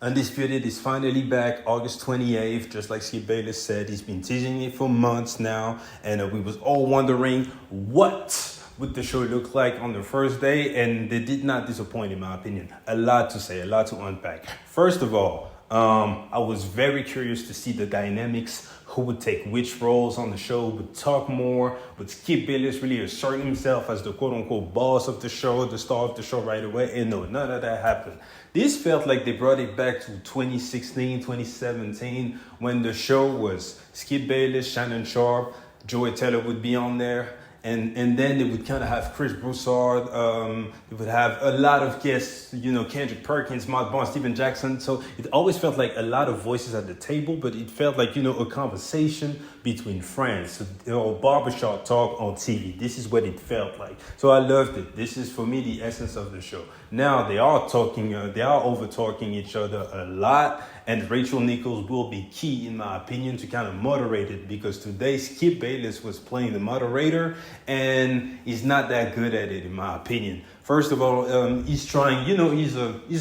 Undisputed is finally back August 28th, just like Skip Bayless said. He's been teasing it for months now, and we was all wondering what would the show look like on the first day, and they did not disappoint in my opinion. A lot to say, a lot to unpack. First of all, I was very curious to see the dynamics, who would take which roles on the show, would talk more, would Skip Bayless really assert himself as the quote-unquote boss of the show, the star of the show right away, and no, none of that happened. This felt like they brought it back to 2016, 2017, when the show was Skip Bayless, Shannon Sharpe, Joey Taylor would be on there, and then they would kind of have Chris Broussard, they would have a lot of guests, Kendrick Perkins, Mark Barnes, Steven Jackson. So it always felt like a lot of voices at the table, but it felt like, a conversation between friends, or barbershop talk on TV. This is what it felt like. So I loved it. This is, for me, the essence of the show. Now they are over-talking each other a lot, and Rachel Nichols will be key, in my opinion, to kind of moderate it, because today Skip Bayless was playing the moderator, and he's not that good at it, in my opinion. First of all, he's trying, he's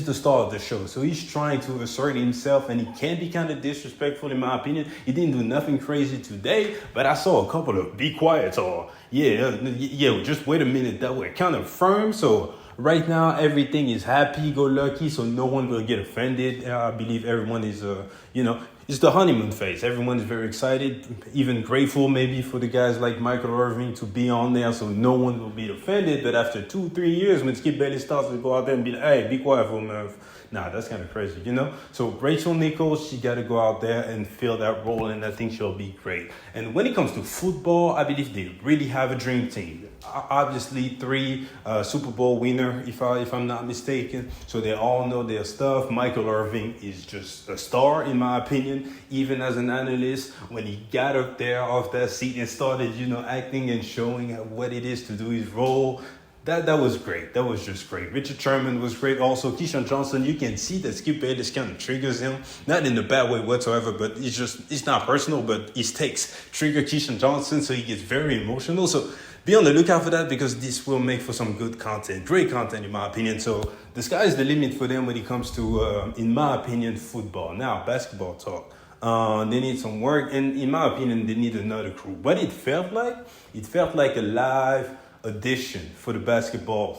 the star of the show. So he's trying to assert himself, and he can be kind of disrespectful, in my opinion. He didn't do nothing crazy today, but I saw a couple of be quiet or, just wait a minute, that were kind of firm. So right now, everything is happy-go-lucky, so no one will get offended. I believe everyone is, it's the honeymoon phase. Everyone is very excited, even grateful maybe for the guys like Michael Irving to be on there, so no one will be offended. But after 2-3 years, when Skip Bayless starts to go out there and be like, hey, be quiet for a minute. Nah, that's kind of crazy, So Rachel Nichols, she got to go out there and fill that role, and I think she'll be great. And when it comes to football, I believe they really have a dream team. Obviously, 3 Super Bowl winner, if I'm not mistaken. So they all know their stuff. Michael Irving is just a star, in my opinion. Even as an analyst, when he got up there off that seat and started, acting and showing what it is to do his role, that was great. That was just great. Richard Sherman was great. Also, Keyshawn Johnson, you can see that Skip Bayless kind of triggers him. Not in a bad way whatsoever, but it's not personal, but his takes trigger Keyshawn Johnson, so he gets very emotional. So be on the lookout for that, because this will make for some good content. Great content, in my opinion. So the sky is the limit for them when it comes to, in my opinion, football. Now, basketball talk. They need some work, and in my opinion, they need another crew. What it felt like a live audition for the basketball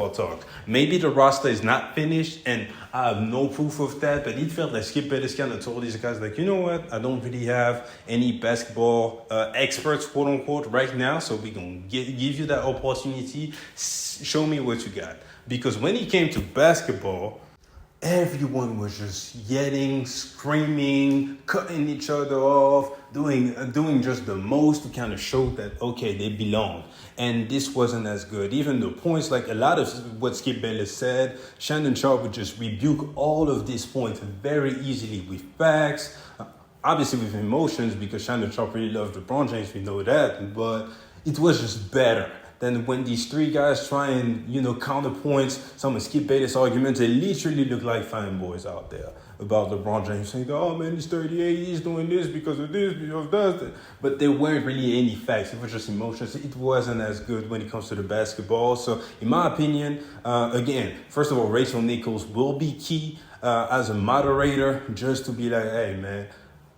talk. Maybe the roster is not finished, and I have no proof of that, but it felt like Skip Bayless kind of told these guys, like, you know what, I don't really have any basketball experts, quote unquote, right now, so we're going to give you that opportunity. Show me what you got. Because when it came to basketball, everyone was just yelling, screaming, cutting each other off, doing just the most to kind of show that, okay, they belong. And this wasn't as good. Even the points, like a lot of what Skip Bayless said, Shannon Sharpe would just rebuke all of these points very easily with facts, obviously with emotions, because Shannon Sharpe really loved LeBron James, we know that, but it was just better. Then when these 3 guys try and, counterpoints some of Skip Bayless' arguments, they literally look like fanboys out there about LeBron James saying, oh man, he's 38, he's doing this because of this, because of that. But there weren't really any facts. It was just emotions. It wasn't as good when it comes to the basketball. So in my opinion, again, first of all, Rachel Nichols will be key as a moderator, just to be like, hey man,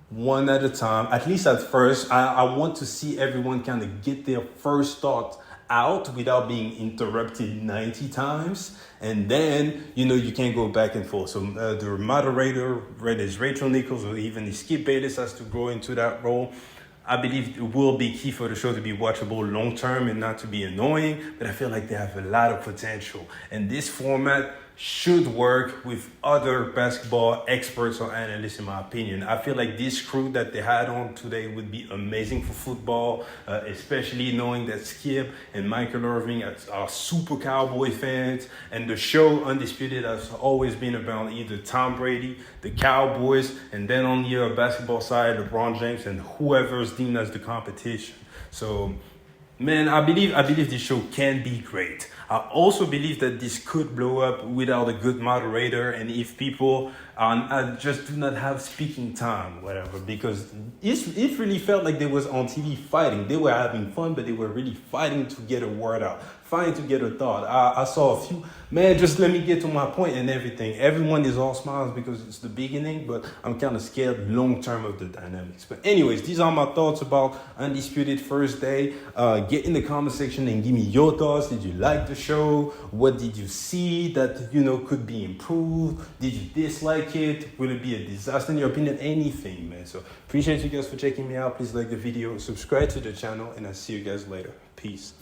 one at a time, at least at first. I want to see everyone kind of get their first thought out without being interrupted 90 times, and then you can't go back and forth. So the moderator, whether it's Rachel Nichols or even Skip Bayless, has to grow into that role. I believe it will be key for the show to be watchable long term and not to be annoying, but I feel like they have a lot of potential, and this format should work with other basketball experts or analysts, in my opinion. I feel like this crew that they had on today would be amazing for football, especially knowing that Skip and Michael Irving are super Cowboy fans, and the show Undisputed has always been about either Tom Brady, the Cowboys, and then on the basketball side, LeBron James, and whoever is deemed as the competition. So man, I believe this show can be great. I also believe that this could blow up without a good moderator, and if people just do not have speaking time, whatever, because it really felt like they was on TV fighting. They were having fun, but they were really fighting to get a word out, fighting to get a thought. I saw a few, man, just let me get to my point and everything. Everyone is all smiles because it's the beginning, but I'm kind of scared long term of the dynamics. But anyways, these are my thoughts about Undisputed first day. Get in the comment section and give me your thoughts. Did you like the show? What did you see that could be improved? Did you dislike it? Will it be a disaster in your opinion? Anything, man. So appreciate you guys for checking me out. Please like the video, subscribe to the channel, and I'll see you guys later. Peace.